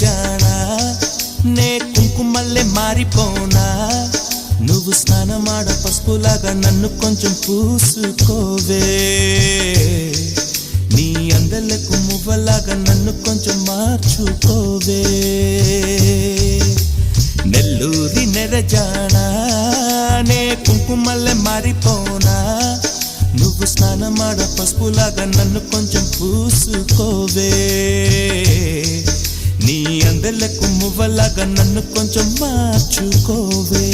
నెరజానా నే కుంకుమల్లే మారిపోనా నువ్వు స్నానమాడ పసుపులాగా నన్ను కొంచెం పూసుకోవే నీ అందలకు మువ్వలాగా నన్ను కొంచెం మార్చుకోవే నెల్లూరి నెరజానా నే కుంకుమల్లే మారిపోనా నువ్వు స్నానమాడ పసుపులాగా నన్ను కొంచెం పూసుకోవే నీ అందలకు మువ్వలాగా నన్ను కొంచెం మార్చుకోవే